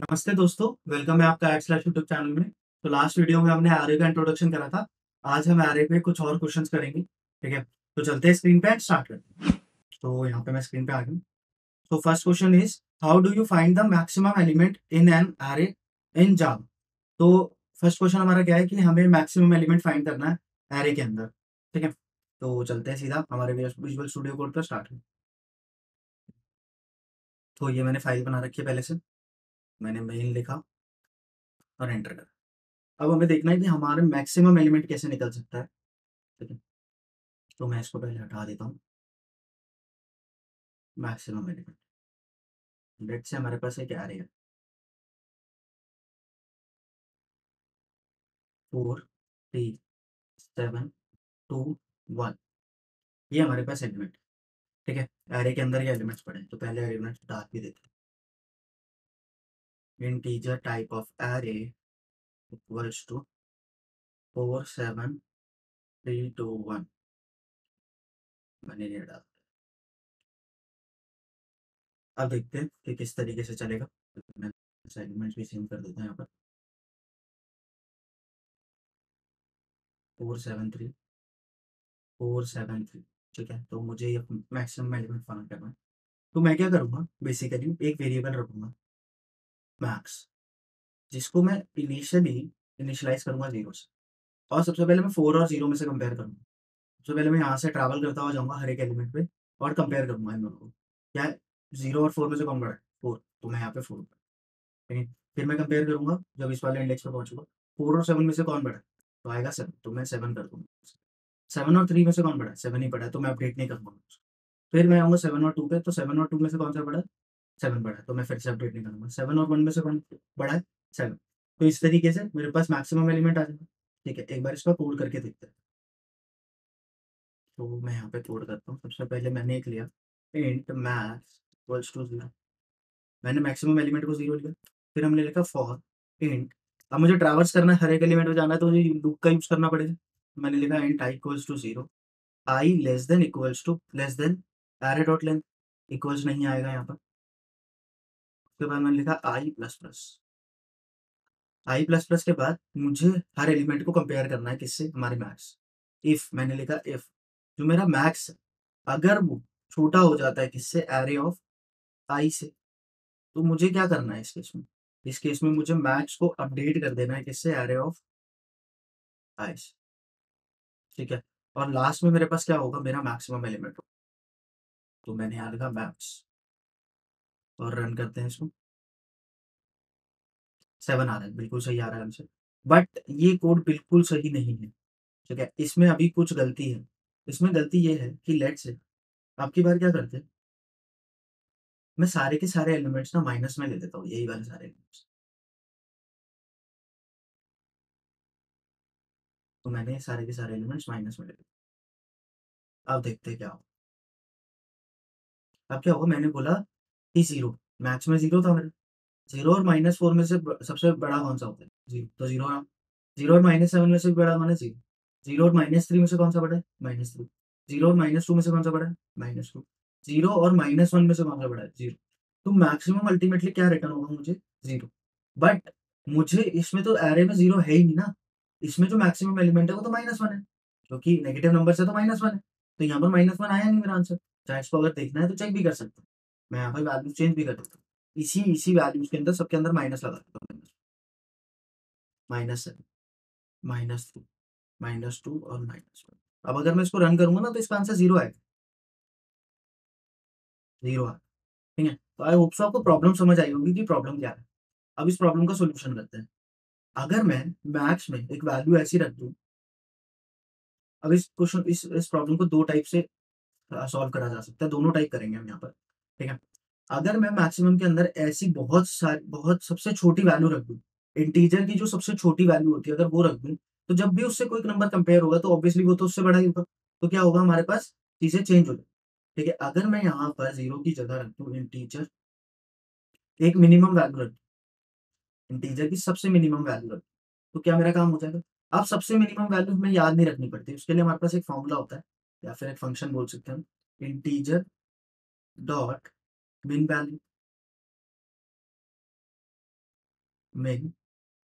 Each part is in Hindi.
नमस्ते दोस्तों, वेलकम है आपका एक्स यूट्यूब चैनल में। तो लास्ट वीडियो में हमने एरे का इंट्रोडक्शन करा था। आज हम एरे पे कुछ और क्वेश्चंस करेंगे, ठीक है? तो चलते हैं स्क्रीन पे एंड स्टार्ट करते हैं। तो यहाँ पे मैं स्क्रीन पे आ गया। तो first question is how do you find the maximum element in an array in Java? तो फर्स्ट क्वेश्चन हमारा क्या है कि हमें मैक्सिमम एलिमेंट फाइंड करना है एरे के अंदर, ठीक है? तो चलते हैं सीधा हमारे विजुअल स्टूडियो कोड पर स्टार्ट। तो ये मैंने फाइल बना रखी है पहले से। मैंने मेल लिखा और एंटर करा। अब हमें देखना है कि हमारे मैक्सिमम एलिमेंट कैसे निकल सकता है, ठीक है? तो मैं इसको पहले हटा देता हूँ। मैक्सिमम एलिमेंट, लेट्स से हमारे पास एक एरे है 4 3 7 2 1। ये हमारे पास एलिमेंट, ठीक है? एरे के अंदर ये एलिमेंट्स पड़े हैं, तो पहले एलिमेंट्स डाल भी देते हैं। Integer type of array equals to 4 7 3 2 1। मैंने ये डाला। अब देखते हैं कि किस तरीके से चलेगा। मैं एलिमेंट्स भी सेव कर देता हूँ यहाँ पर। 4 7 3 4 7 3, ठीक है? तो मुझे ये मैक्सिमम एलिमेंट फाइंड करना है। तो मैं क्या करूँगा, बेसिकली एक वेरिएबल रखूँगा मैक्स, जिसको मैं इनिशियलाइज़ करूँगा 0 से। और सबसे पहले मैं 4 और 0 में से कंपेयर करूँगा। सबसे पहले मैं यहाँ से ट्रैवल करता हुआ जाऊँगा हर एक एलिमेंट पे और कंपेयर करूँगा इन दोनों को। क्या है, 0 और 4 में से कौन बड़ा है? 4, तो मैं यहाँ पे 4 पर, ठीक है? फिर मैं कंपेयर करूँगा जब इस वाले इंडेक्स पे पहुँचूँगा, 4 और 7 में से कौन बड़ा है? तो आएगा 7, तो मैं 7 कर दूँगा। 7 और 3 में से कौन बड़ा है? 7 ही बड़ा है, तो मैं अपडेट नहीं करूँगा उसको। फिर मैं आऊँगा 7 और 2 पे, तो 7 और 2 में से कौन-सा बड़ा है? 7 बड़ा है, तो मैं फिर से अपडेट नहीं करूँगा। 7 और 1 में से कौन बड़ा है? 7। तो इस तरीके से मेरे पास मैक्सिमम एलिमेंट आ जाएगा, ठीक है? एक बार इसका कोड करके देखते हैं। तो मैं यहाँ पे कोड करता हूँ। सबसे पहले मैंने एक लिया इंट मैक्स इक्वल्स टू 0। मैंने मैक्सिमम एलिमेंट को 0 लिया। फिर हमने लिखा फॉर इंट, अब मुझे ट्रैवर्स करना है, हर एक एलिमेंट में जाना है, तो मुझे लूप का यूज़ करना पड़ेगा। मैंने लिखा int I equals to 0, I less than equals to less than array dot length, equals नहीं आएगा यहाँ पर। उसके बाद मैंने लिखा I plus plus. I plus plus के बाद मुझे हर एलिमेंट को कंपेयर करना है किससे? हमारे मैक्स। इफ मैंने लिखा इफ जो मेरा मैक्स है, अगर वो छोटा हो जाता है किससे? एरे ऑफ आई से, तो मुझे क्या करना है इस केस में? इस केस में मुझे मैक्स को अपडेट कर देना है किससे? एरे ऑफ आई से, ठीक है? और लास्ट में मेरे पास क्या होगा? मेरा मैक्सिमम एलिमेंट होगा। तो मैंने यहाँ लिखा मैक्स और रन करते हैं इसको। 7 आ रहा है, बिल्कुल सही आ रहा है आंसर। बट ये कोड बिल्कुल सही नहीं है, ठीक है? इसमें अभी कुछ गलती है। इसमें गलती ये है कि लेट्स से अब की बार क्या करते हैं, मैं सारे के सारे एलिमेंट्स ना माइनस में ले लेता हूँ, यही वाले सारे एलिमेंट्स। तो मैंने सारे के सारे एलिमेंट्स माइनस में ले लिए। अब देखते हैं क्या होगा। अब क्या होगा, मैंने बोला कि 0, मैथ्स में 0 था मेरा। 0 और -4 में से सबसे बड़ा कौन-सा होता है? 0, तो 0 रहा। 0 और -7 में से भी बड़ा माने 0। 0 और -3 में से कौन-सा बड़ा है? -3। 0 और -2 में से कौन-सा बड़ा है? -2। 0 और -1 में से कौन-सा बड़ा है? 0। तो मैक्सिमम अल्टीमेटली क्या रिटर्न होगा मुझे? 0। बट मुझे इसमें तो एरे में 0 है ही नहीं ना। इसमें जो मैक्सिमम एलिमेंट है वो तो -1 है, क्योंकि नेगेटिव नंबर से तो -1 है। तो यहाँ पर -1 आया नहीं मेरा आंसर। चाहे इसको अगर देखना है तो चेक भी कर सकते हो। मैं यहाँ पर वैल्यू चेंज भी कर देता हूँ। इसी इसी वैल्यूज़ के अंदर सबके अंदर माइनस लगा देता हूँ। -7, -2, -2 और -1। अब अगर मैं इसको रन करूँगा ना तो इसका आंसर 0 आएगा। 0 आएगा, ठीक है? तो आई होप सो आपको प्रॉब्लम समझ आई होगी कि प्रॉब्लम क्या है। अब इस प्रॉब्लम का सॉल्यूशन करते हैं। अगर मैं मैथ्स में एक वैल्यू ऐसी रख दूँ, अब इस प्रॉब्लम को 2 टाइप से सॉल्व करा जा सकता है। दोनों टाइप करेंगे हम यहाँ पर, ठीक है? अगर मैं मैक्सिमम के अंदर ऐसी बहुत सबसे छोटी वैल्यू रख दूँ, इंटीजर की जो सबसे छोटी वैल्यू होती है अगर वो रख दूँ, तो जब भी उससे कोई नंबर कंपेयर होगा तो ऑब्वियसली वो तो उससे बड़ा ही होगा। तो क्या होगा, हमारे पास चीज़ें चेंज हो जाएगी, ठीक है? अगर मैं यहाँ पर 0 की जगह रख दूँ इंटीजर, एक मिनिमम वैल्यू रख दूँ, इंटीजर की सबसे मिनिमम वैल्यू रख दूँ, तो क्या मेरा काम हो जाएगा? अब सबसे मिनिमम वैल्यू हमें याद नहीं रखनी पड़ती, उसके लिए हमारे पास एक फॉर्मूला होता है या फिर एक फंक्शन बोल सकते हैं हम, इंटीजर डॉट मिन वैल्यू। मिन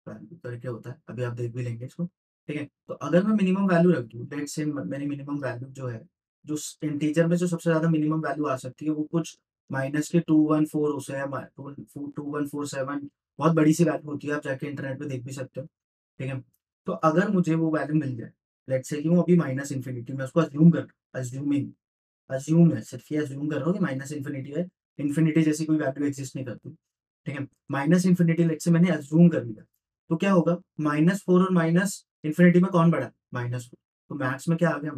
वैल्यू करके होता है, अभी आप देख भी लेंगे इसको। ठीक है, तो अगर मैं मिनिमम वैल्यू रख दूँ, लेट्स से मेरी मिनिमम वैल्यू जो है, जो इंटीजर में जो सबसे ज्यादा मिनिमम वैल्यू आ सकती है वो कुछ माइनस के 214 उसे है, 2147, बहुत बड़ी सी वैल्यू होती है, आप जाके इंटरनेट पे देख भी सकते हो। ठीक है, तो अगर मुझे वो वैल्यू मिल जाए, लेट्स से कि वो अभी माइनस इन्फिनिटी में, उसको अज्यूम कर, अज्यूमिंग, अज्यूम है, सिर्फ ये अज्यूम कर रहा हूँ कि माइनस इन्फिनिटी है, इन्फिनिटी जैसी कोई वैल्यू एग्जिस्ट नहीं करती। ठीक है, माइनस इन्फिनिटी लेट से मैंने अज्यूम कर लिया, तो क्या होगा, -4 और माइनस इन्फिनिटी में कौन बड़ा है, -4, तो मैथ्स में क्या आ गया,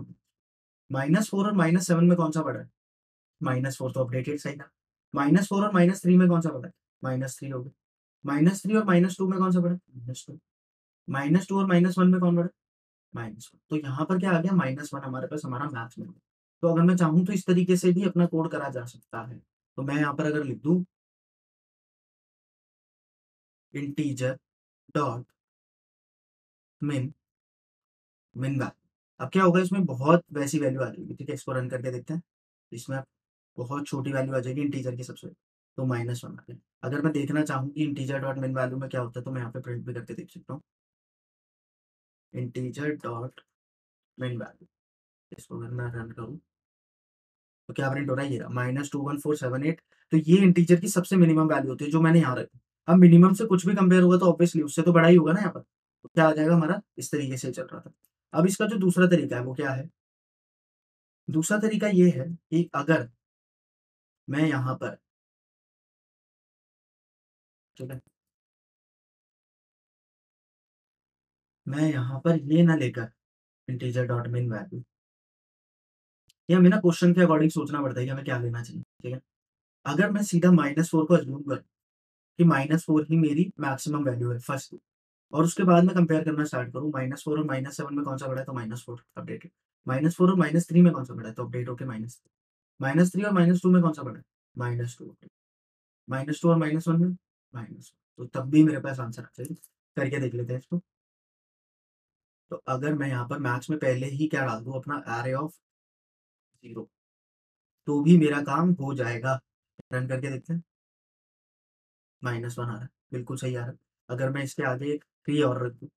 -4 और -7 में कौन सा बड़ा है, -4, तो अपडेटेड सही था। -4 और -3 में कौन सा बड़ा है, -3 हो गया। -3 और -2 में कौन सा बड़ा है, -2। -2 और -1 में कौन बड़ा है, -1। तो यहाँ पर क्या आ गया, -1 हमारे पास हमारा मैथ्स में। तो अगर मैं चाहूँ तो इस तरीके से भी अपना कोड करा जा सकता है। तो मैं यहाँ पर अगर लिख दूँ इंटीजर डॉट मिन, मिन वैल्यू, अब क्या होगा, इसमें बहुत वैसी वैल्यू आ जाएगी। ठीक है, इसको रन करके देखते हैं। इसमें आप बहुत छोटी वैल्यू आ जाएगी इंटीजर की सबसे, तो -1 आ गया। अगर मैं देखना चाहूँ कि इंटीजर डॉट मिन वैल्यू में क्या होता है, तो मैं यहाँ पे प्रिंट भी करके देख सकता हूँ, इंटीजर डॉट मिन वैल्यू। इसको अगर मैं रन करूँ तो क्या प्रिंट हो रहा है, ये रहा -21478। तो ये इंटीजर की सबसे मिनिमम वैल्यू होती है जो मैंने यहाँ रखी। अब मिनिमम से कुछ भी कंपेयर होगा तो ऑब्वियसली उससे तो बड़ा ही होगा ना यहाँ पर, तो क्या आ जाएगा हमारा, इस तरीके से चल रहा था। अब इसका जो दूसरा तरीका है वो क्या है, दूसरा तरीका ये है कि अगर मैं यहाँ पर, ठीक है, मैं यहाँ पर ये ना लेकर इंटीजर डॉट मिन वैल्यू, ये हमें ना क्वेश्चन के अकॉर्डिंग सोचना पड़ता है कि हमें क्या लेना चाहिए। ठीक है, अगर मैं सीधा -4 को अज्यूम कर कि -4 ही मेरी मैक्सिमम वैल्यू है फर्स्ट, और उसके बाद मैं कंपेयर करना स्टार्ट करूँ, -4 और -7 में कौन सा बड़ा है, तो -4 अपडेटेड। -4 और -3 में कौन सा बड़ा है, तो अपडेट होके -3 और -2 में कौन सा बड़ा है, -2, -2 और -1 में -1, तो तब भी मेरे पास आंसर आ जाएगा। करके देख लेते हैं इसको। तो अगर मैं यहाँ पर मैथ्स में पहले ही क्या डाल दूँ, अपना एरे ऑफ 0, तो भी मेरा काम हो जाएगा। रन करके देखते हैं, -1 आ रहा है, बिल्कुल सही आ रहा है। अगर मैं इसके आगे एक 3 और रख दूँ,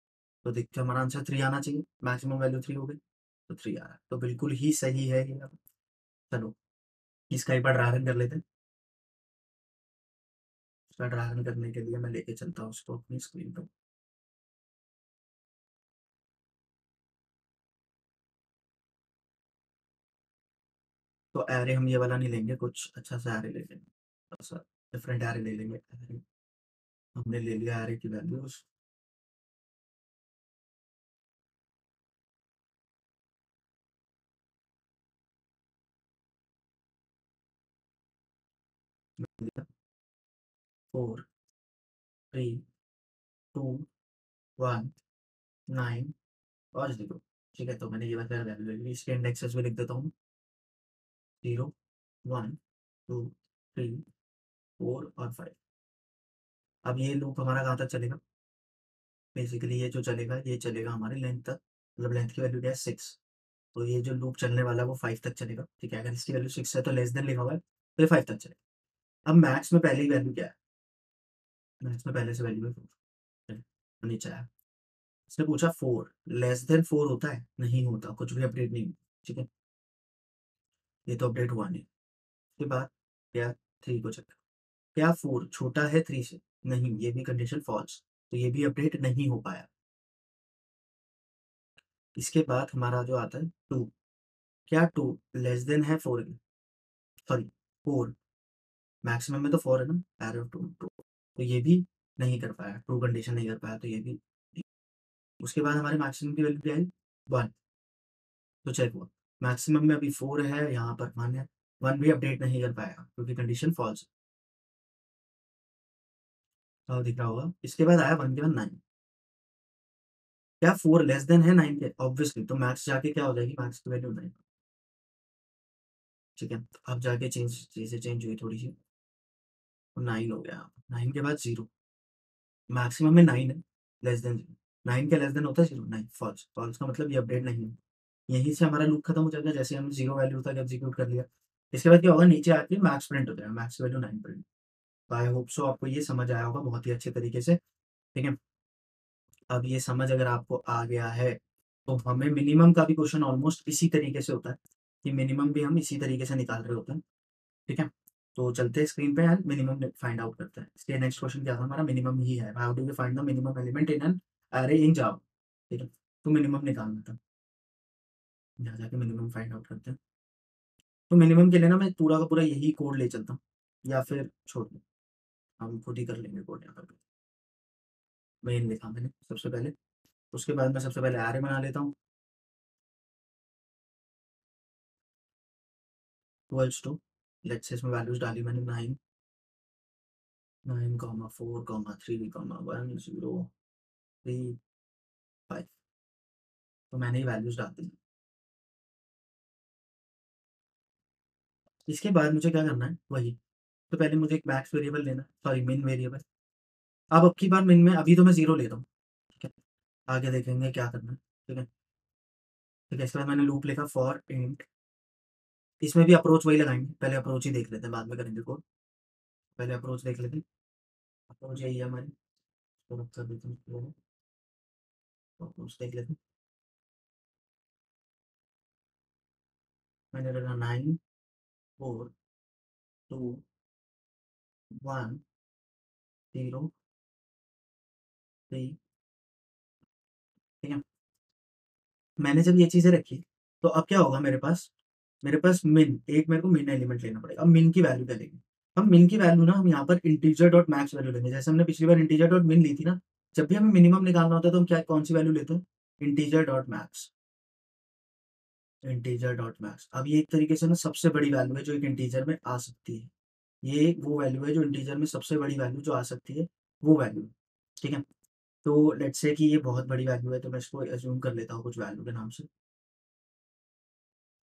तो देखते हैं हमारा आंसर 3 आना चाहिए, मैक्सिमम वैल्यू 3 हो गई, तो 3 आ रहा है, तो बिल्कुल ही सही है ये। चलो इसका एक बार ड्रा रन कर लेते हैं। इसका ड्रा रन करने के लिए मैं लेके चलता हूँ उसको अपनी स्क्रीन पर। तो एरे हम ये वाला नहीं लेंगे, कुछ अच्छा सा एरे ले लेंगे, थोड़ा सा डिफरेंट एरे ले लेंगे। एरे हमने ले लिया, एरे की वैल्यूज, लिया 4, 3, 2, 1, 9 और 0। ठीक है, तो मैंने ये वाला वैल्यू ले ली, इसके इंडेक्सेस भी लिख देता हूँ, 0, 1, 2, 3, 4 और 5। अब ये लूप हमारा कहाँ तक चलेगा, बेसिकली ये जो चलेगा ये चलेगा हमारे लेंथ तक, मतलब लेंथ की वैल्यू क्या है, 6। तो ये जो लूप चलने वाला है वो 5 तक चलेगा। ठीक है, अगर इसकी वैल्यू 6 है तो लेस देन लिखा हुआ है, तो ये 5 तक चलेगा। अब मैथ्स में पहले ही वैल्यू क्या है, मैथ्स में पहले से वैल्यू है 4, तो नीचे आया, इसने पूछा 4 लेस देन 4 होता है, नहीं होता, कुछ भी अपडेट नहीं हुआ। ठीक है, ये तो अपडेट हुआ नहीं। उसके बाद क्या, 3 को चेक, क्या 4 छोटा है 3 से, नहीं, ये भी कंडीशन फॉल्स, तो ये भी अपडेट नहीं हो पाया। इसके बाद हमारा जो आता है 2, क्या 2 लेस देन है 4 की, सॉरी 4, मैक्सिमम में तो 4 है ना, एरो 2 2, तो ये भी नहीं कर पाया, ट्रू कंडीशन नहीं कर पाया, तो ये भी नहीं। उसके बाद हमारे मैक्सिमम की वैल्यू क्या है, 1, तो चेक हुआ, मैक्सिमम में अभी 4 है, यहाँ पर 1 है, 1 भी अपडेट नहीं कर पाएगा क्योंकि कंडीशन फॉल्स, तो दिख रहा होगा। इसके बाद आया 1 के बाद 9, क्या 4 लेस देन है 9 के, ऑब्वियसली, तो मैक्स जाके क्या हो जाएगी, मैक्स की वैल्यू 9। ठीक है, तो अब जाके चीजें चेंज हुई थोड़ी सी, तो 9 हो गया, 9 के बाद 0, मैक्सिमम में 9 है, लेस देन 0, 9 के लेस देन होता है 0, नहीं, फॉल्स, फॉल्स का मतलब ये अपडेट नहीं है। यहीं से हमारा लूप खत्म हो जाएगा, जैसे हमने 0 वैल्यू तक एग्जीक्यूट कर लिया। इसके बाद क्या होगा, नीचे आके मैक्स प्रिंट हो जाएगा, max value 9 print. I hope so आपको ये समझ आया होगा बहुत ही अच्छे तरीके से। ठीक है। अब ये समझ अगर आपको आ गया है, तो हमें मिनिमम का भी क्वेश्चन ऑलमोस्ट इसी तरीके से होता है, कि मिनिमम भी हम इसी तरीके से निकाल रहे होते हैं। ठीक है। तो चलते हैं स्क्रीन पे यार, मिनिमम फाइंड आउट करते हैं। इसलिए नेक्स्ट क्वेश्चन क्या था हमारा, मिनिमम ही है, how do we find the minimum element in an array in जावा। ठीक है। तो मिनिमम निकालना था, यहाँ जाके मिनिमम फाइंड आउट करते हैं। तो मिनिमम के लिए ना मैं पूरा का पूरा यही कोड ले चलता हूँ, या फिर छोड़ दो, हम खुद ही कर लेंगे कोड यहाँ पर। मेन लिखा मैंने सबसे पहले, उसके बाद मैं सबसे पहले आरे बना लेता हूँ, इक्वल्स टू, लेट्स से इसमें वैल्यूज डाली मैंने, 9, 4, 3, 1, 0, 3, 5। तो मैंने ये वैल्यूज डाल दी। इसके बाद मुझे क्या करना है वही, तो पहले मुझे एक मैक्स वेरिएबल लेना, सॉरी मिन वेरिएबल। अब की बार मिन में अभी तो मैं जीरो ले रहा हूँ। ठीक है। आगे देखेंगे क्या करना है। ठीक है। ठीक है, इसके बाद मैंने लूप लिखा फॉर इंट, इसमें भी अप्रोच वही लगाएंगे, पहले अप्रोच ही देख लेते हैं, बाद में करेंगे कोड। पहले अप्रोच देख लेते हैं। अप्रोच यही है हमारी, तो रख कर देते हैं, अप्रोच देख लेते हैं। मैंने रखा 9, 4, 2, 1, 0, 3। ठीक है। मैंने जब ये चीजें रखी, तो अब क्या होगा मेरे पास मिन, एक मेरे को मिन एलिमेंट लेना पड़ेगा। अब मिन की वैल्यू क्या लेंगे, हम मिन की वैल्यू ना हम यहाँ पर इंटीजर डॉट मैक्स वैल्यू लेंगे, जैसे हमने पिछली बार इंटीजर डॉट मिन ली थी ना। जब भी हमें मिनिमम निकालना होता है तो हम क्या कौन सी वैल्यू लेते हैं, integer dot max. Integer dot max, अब ये एक तरीके से ना सबसे बड़ी वैल्यू है जो एक इंटीजर में आ सकती है। ये वो वैल्यू है जो इंटीजर में सबसे बड़ी वैल्यू जो आ सकती है, वो वैल्यू। ठीक है। तो लेट्स से कि ये बहुत बड़ी वैल्यू है, तो मैं इसको एज्यूम कर लेता हूँ कुछ वैल्यू के नाम से।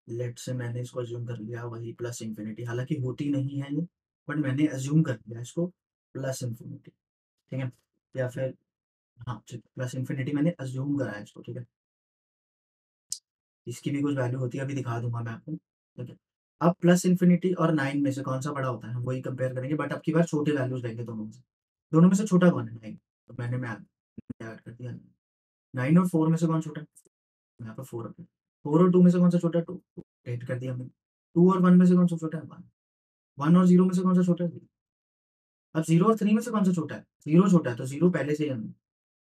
लेट से मैंने इसको अज्यूम कर लिया वही प्लस इंफिनिटी, हालांकि होती नहीं है ये, बट मैंने अज्यूम कर लिया इसको प्लस इंफिनिटी। ठीक है। या फिर हाँ ठीक, प्लस इंफिनिटी मैंने अज्यूम करा है इसको। ठीक है। इसकी भी कुछ वैल्यू होती है, अभी दिखा दूंगा मैं आपको। ठीक है। अब प्लस इंफिनिटी और 9 में से कौन सा बड़ा होता है हम वही कंपेयर करेंगे, बट अब की बार छोटे वैल्यूज लेंगे दोनों में से। दोनों में से छोटा कौन है, 9। तो मैंने मैं ऐड कर दिया। 9 और 4 में से कौन छोटा है, यहाँ पर 4 है। 4 और 2 में से कौन सा छोटा है, 2। एड कर दिया हमने। 2 और 1 में से कौन सा छोटा है, 1। 1 और 0 में से कौन सा छोटा है, 0। अब 0 और 3 में से कौन सा छोटा है, 0 छोटा है, तो 0 पहले से ही हमने।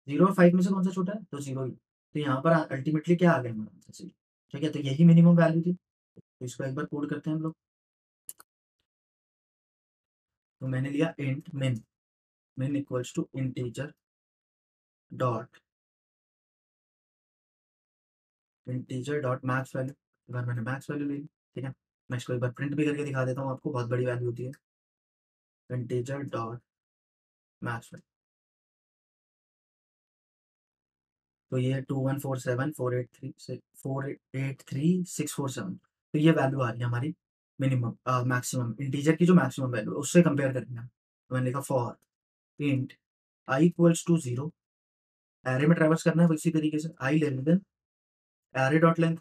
0 और 5 में से कौन सा छोटा है, तो 0 ही। तो यहाँ पर अल्टीमेटली क्या आ गया हमारा आंसर, 0। ठीक है, तो यही मिनिमम वैल्यू थी। तो इसको एक बार कोड करते हैं हम लोग। तो मैंने लिया int min, min equals to integer dot, integer dot max value. एक बार मैंने मैक्स वैल्यू ले ली। ठीक है। मैं इसको एक बार प्रिंट भी करके दिखा देता हूँ आपको, बहुत बड़ी वैल्यू होती है। इंटीजर डॉट मैक्स, तो ये 21474836483647, तो ये वैल्यू आ रही है हमारी मिनिमम मैक्सिमम इंटीजर की, जो मैक्सिमम वैल्यू उससे कंपेयर करेंगे हम। तो मैंने लिखा for int I equals to 0, array में ट्रेवर्स करना है इसी तरीके से, I less than array dot length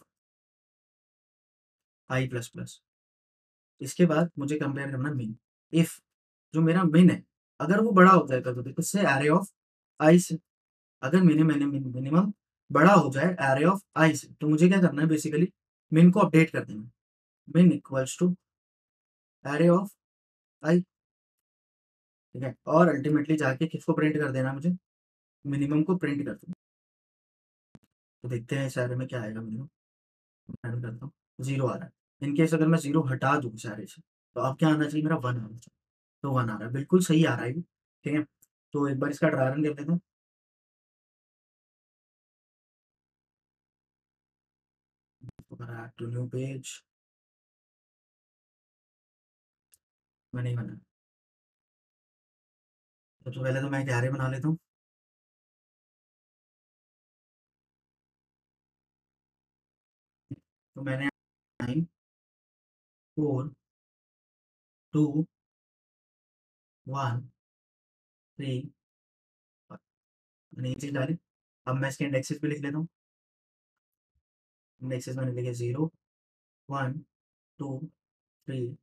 I plus plus. इसके बाद मुझे कंपेयर करना मिन, इफ जो मेरा मिन है अगर वो बड़ा हो जाएगा तो किससे, एरे ऑफ आई से। अगर मिनिमम बड़ा हो जाए एरे ऑफ आई से, तो मुझे क्या करना है बेसिकली, मिन को अपडेट कर देना। मिन इक्वल्स टू एरे ऑफ आई। ठीक है, और अल्टीमेटली जाके किसको प्रिंट कर देना मुझे, मिनिमम को प्रिंट कर देना। तो देखते हैं इस एरे में क्या आएगा मिनिमम। मैं करता हूँ, 0 आ रहा है। इनकेस अगर मैं 0 हटा दूँ इस एरे से, तो अब क्या आना चाहिए मेरा, 1 आना चाहिए। तो 1 आ रहा है, बिल्कुल सही आ रहा है ये। ठीक है। तो एक बार इसका ट्राई रन कर लेते हैं। टू न्यू पेज, मैं नहीं बना। सबसे पहले तो मैं एक एरे बना लेता हूँ। तो मैंने 9, 4, 2, 1, 3, मैंने ये चीज डाली। अब मैं इसके इंडेक्सेस भी लिख लेता हूँ। इंडेक्सेस मैंने लिखे 0, 1, 2, 3,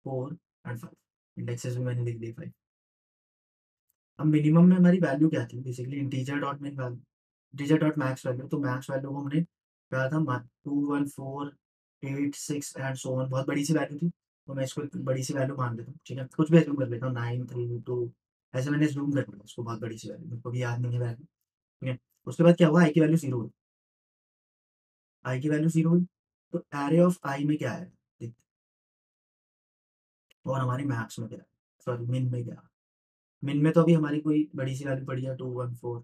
4 एंड 5। इंडेक्सेस भी मैंने लिख दिए 5। अब मिनिमम में हमारी वैल्यू क्या थी बेसिकली इंटीजर डॉट मिन value, integer dot max value, तो मैक्स वैल्यू को हमने कहा था 2 1 4 8 6 एंड सो ऑन, बहुत बड़ी सी वैल्यू थी, तो मैं इसको एक बड़ी सी वैल्यू मान लेता हूँ, ठीक है, कुछ भी एज्यूम कर लेता हूँ 9 3 2, ऐसे मैंने एज्यूम कर लिया इसको बहुत बड़ी सी वैल्यू, मेरे को भी याद नहीं है वैल्यू, ठीक है। उसके बाद क्या हुआ, आई की वैल्यू जीरो हुई, आई की वैल्यू जीरो हुई, तो एरे ऑफ आई में क्या है देखते हैं, और हमारी मैक्स में क्या है, सॉरी मिन में क्या है। मिन में तो अभी हमारी कोई बड़ी सी वैल्यू पड़ी है 2 1 4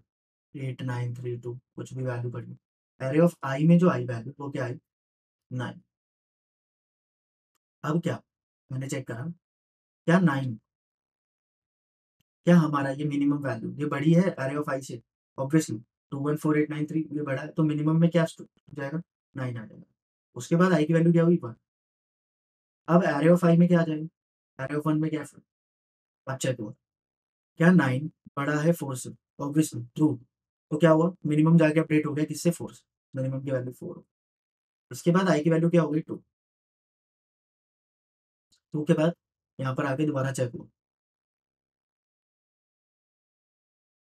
8 9 3 2, कुछ भी वैल्यू पड़ी है। एरे ऑफ आई में जो आई वैल्यू वो क्या आई, 9। अब क्या, मैंने चेक करा, क्या 9, क्या हमारा ये मिनिमम वैल्यू ये बड़ी है एरे ऑफ आई से, ऑब्वियसली 2 1 4 8 9 3 ये बड़ा है, तो मिनिमम में क्या जाएगा, 9 आ जाएगा। उसके बाद आई की वैल्यू क्या हुई 1। अब एरे ऑफ आई में क्या आ जाएगा, एरे ऑफ 1 में क्या है, अब चेक हुआ, क्या 9 बड़ा है 4 से, ऑब्वियसली ट्रू, तो क्या हुआ मिनिमम जाके अपडेट हो गया किससे, 4 से, मिनिमम की वैल्यू 4। इसके बाद आई की वैल्यू क्या हो गई 2, 2 के बाद यहाँ पर आके दोबारा चेक हुआ,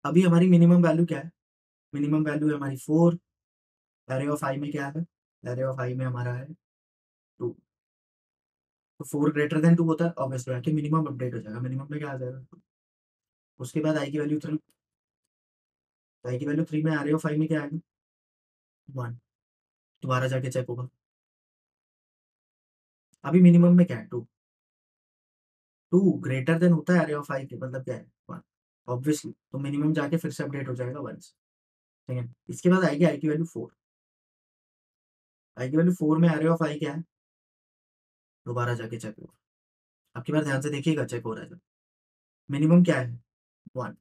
अभी हमारी मिनिमम वैल्यू क्या है, मिनिमम वैल्यू है हमारी 4, एरे ऑफ आई में क्या है, एरे ऑफ आई में हमारा है 2, तो 4 ग्रेटर देन 2 होता है, ऑब्वियसली आके मिनिमम अपडेट हो जाएगा, मिनिमम में क्या आ जाएगा। उसके बाद आई की वैल्यू 3, आई की वैल्यू 3 में एरे ऑफ आई में क्या आएगा 1, दोबारा जाके चेक होगा, अभी मिनिमम में क्या है 2, 2 ग्रेटर देन होता है एरे ऑफ आई के, मतलब क्या है 1, ऑब्वियसली, तो मिनिमम जाके फिर से अपडेट हो जाएगा 1 से, ठीक है। इसके बाद आएगी आई की वैल्यू 4, आई की वैल्यू 4 में एरे ऑफ आई क्या है, दोबारा जाके चेक होगा, आपकी बार ध्यान से देखिएगा चेक हो रहा है, मिनिमम क्या है 1,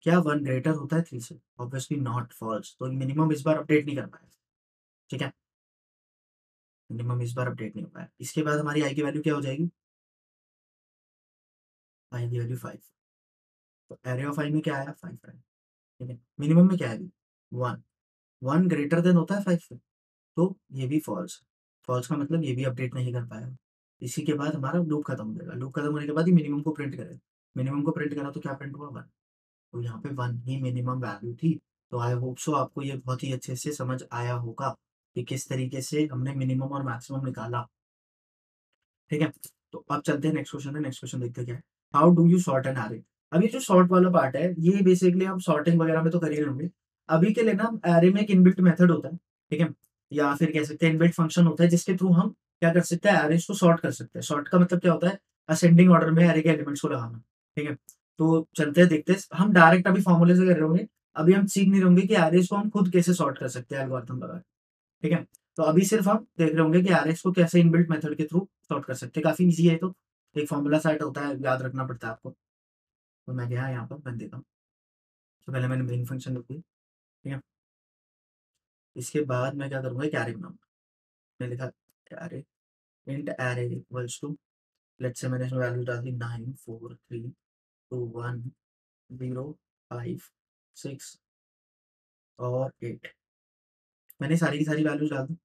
क्या 1 ग्रेटर होता है 3 से, ऑब्वियसली नॉट, फॉल्स, तो मिनिमम इस बार अपडेट नहीं कर पाया, ठीक है, मिनिमम इस बार अपडेट नहीं हो पाया। इसके बाद हमारी आई की वैल्यू क्या हो जाएगी, आई की वैल्यू 5, तो एरे ऑफ आई में क्या आया 5 है, ठीक है, मिनिमम में क्या है 1, 1 ग्रेटर देन होता है 5 से, तो ये भी फॉल्स, फॉल्स का मतलब ये भी अपडेट नहीं कर पाया। इसी के बाद हमारा लूप खत्म हो जाएगा, लूप खत्म होने के बाद ही मिनिमम को प्रिंट करेगा, मिनिमम को प्रिंट करा तो क्या प्रिंट हुआ 1, तो यहाँ पे 1 ही मिनिमम वैल्यू थी। तो आई होप सो आपको ये बहुत ही अच्छे से समझ आया होगा कि किस तरीके से हमने मिनिमम और मैक्सिमम निकाला, ठीक है। तो अब चलते हैं नेक्स्ट क्वेश्चन है, नेक्स्ट क्वेश्चन देखते हैं क्या है, how do you sort an array. अब ये जो सॉर्ट वाला पार्ट है ये बेसिकली हम सॉर्टिंग वगैरह में तो कर ही रहे होंगे, अभी के लिए ना एरे में एक इनबिल्ट मेथड होता है, ठीक है, या फिर कह सकते हैं इनबिल्ट फंक्शन होता है जिसके थ्रू हम क्या कर सकते हैं, एरेज को सॉर्ट कर सकते हैं। सॉर्ट का मतलब क्या होता है, असेंडिंग ऑर्डर में एरे के एलिमेंट्स को लगाना, ठीक है। तो चलते हैं देखते हैं, हम डायरेक्ट अभी फॉर्मूले से कर रहे होंगे, अभी हम सीख नहीं रहे होंगे कि एरेज को हम खुद कैसे सॉर्ट कर सकते हैं एल्गोरिथम लगा के, ठीक है। तो अभी सिर्फ हम देख रहे होंगे कि आरएक्स को कैसे इनबिल्ट मेथड के थ्रू सॉर्ट कर सकते हैं, काफी इजी है। तो एक फॉर्मूला सेट होता है, याद रखना पड़ता है आपको, तो मैं गया यहाँ पर बन देता हूँ। तो पहले मैंने मेन फंक्शन लिख दी, ठीक है। इसके बाद मैं क्या करूँगा, एक एरे बनाऊंगा, मैंने लिखा array, int array equals to, let's say मैंने इसमें वैल्यू डाल दी 9 4 3 2 1 0 5 6 और 8, मैंने सारी की सारी वैल्यूज डाल दी।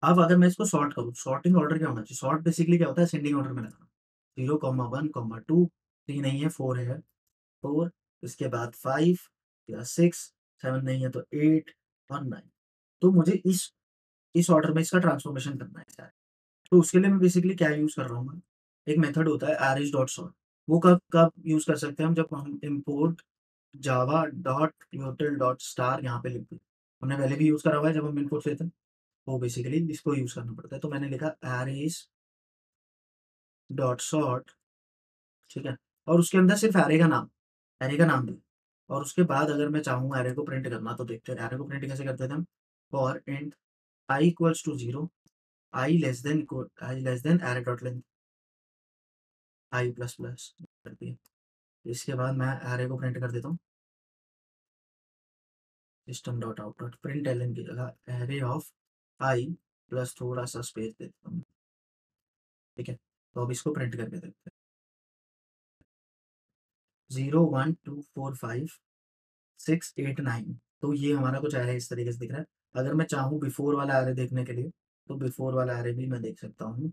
अब अगर मैं इसको सॉर्ट करूँ, सॉर्टिंग ऑर्डर क्या होना चाहिए, सॉर्ट बेसिकली क्या होता है, असेंडिंग ऑर्डर में लगाना, 0 1 2, 3 नहीं है 4 है, 4, इसके बाद 5 या 6, 7 नहीं है तो 8 और 9, तो मुझे इस ऑर्डर में इसका ट्रांसफॉर्मेशन करना है। तो उसके लिए मैं बेसिकली क्या यूज़ कर रहा हूँ, एक मेथड होता है अरेज डॉट सॉर्ट, वो कब कब यूज़ कर सकते हैं हम, जब हम import Java dot यूटिल dot star यहाँ पे लिखते हैं, हमने पहले भी यूज़ करा हुआ है जब हम इनपुट लेते हैं, तो बेसिकली इसको यूज़ करना पड़ता है। तो मैंने लिखा अरेज डॉट सॉर्ट, ठीक है, और उसके अंदर सिर्फ एरे का नाम दे, और उसके बाद अगर मैं चाहूँ एरे को प्रिंट करना, तो देखते हैं एरे को प्रिंट कैसे करते थे हम, for int I equals to 0, I less than array dot length, I plus plus कर दिया। इसके बाद मैं एरे को प्रिंट कर देता हूँ, system dot out dot print L की जगह एरे ऑफ आई प्लस थोड़ा सा स्पेस देता हूँ, ठीक है। तो अब इसको प्रिंट करके देखते हैं, 0 1 2 4 5 6 8 9, तो ये हमारा कुछ एरे इस तरीके से दिख रहा है। अगर मैं चाहूँ बिफोर वाला एरे देखने के लिए, तो बिफोर वाला एरे भी मैं देख सकता हूँ,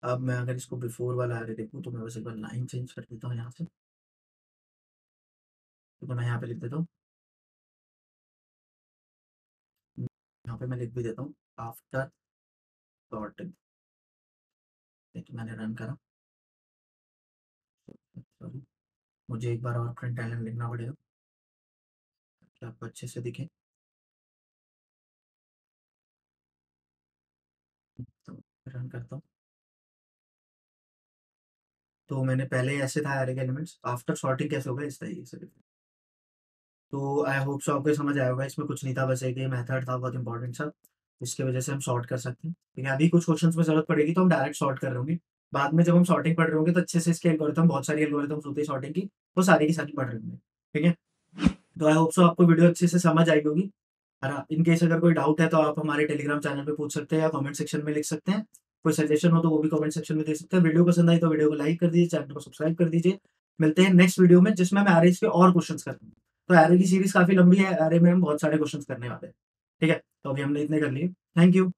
अब मैं अगर इसको बिफोर वाला एरे देखूँ तो मैं बस एक बार लाइन चेंज कर देता हूँ यहाँ से। तो मैं यहाँ पे लिख देता हूँ, यहाँ पे मैं लिख भी देता हूँ आफ्टर सॉर्टिंग। देखिए मैंने रन करा, सॉरी, मुझे एक बार और प्रिंट लाइन लिखना पड़ेगा कि आपको अच्छे से दिखे। तो रन करता हूँ, तो मैंने पहले ऐसे था एरे के एलिमेंट्स, आफ्टर सॉर्टिंग कैसे होगा इस तरीके से। तो आई होप सो आपको ये समझ आया होगा, इसमें कुछ नहीं था, बस एक ये मेथड था बहुत इंपॉर्टेंट सा, जिसकी वजह से हम सॉर्ट कर सकते हैं। ठीक है, अभी कुछ क्वेश्चंस में जरूरत पड़ेगी तो हम डायरेक्ट सॉर्ट कर रहे होंगे, बाद में जब हम सॉर्टिंग पढ़ रहे होंगे तो अच्छे से इसके एल्गोरिथम, बहुत सारी एल्गोरिथम्स होती है सॉर्टिंग की, वो सारी की सारी पढ़ रहे होंगे। ठीक है, तो आई होप सो आपको वीडियो अच्छे से समझ आई होगी। इन केस अगर कोई डाउट है तो आप हमारे टेलीग्राम चैनल पे पूछ सकते हैं या कमेंट सेक्शन में लिख सकते हैं। कोई सजेशन हो तो वो भी कमेंट सेक्शन में दे सकते हैं। वीडियो पसंद आई तो वीडियो को लाइक कर दीजिए, चैनल को सब्सक्राइब कर दीजिए। मिलते हैं नेक्स्ट वीडियो में, जिसमें हम एरेज के और क्वेश्चंस करते हैं। तो एरे की सीरीज काफी लंबी है, एरे में हम बहुत सारे क्वेश्चंस करने वाले हैं। ठीक है, तो अभी हमने इतने कर लिए। Thank you.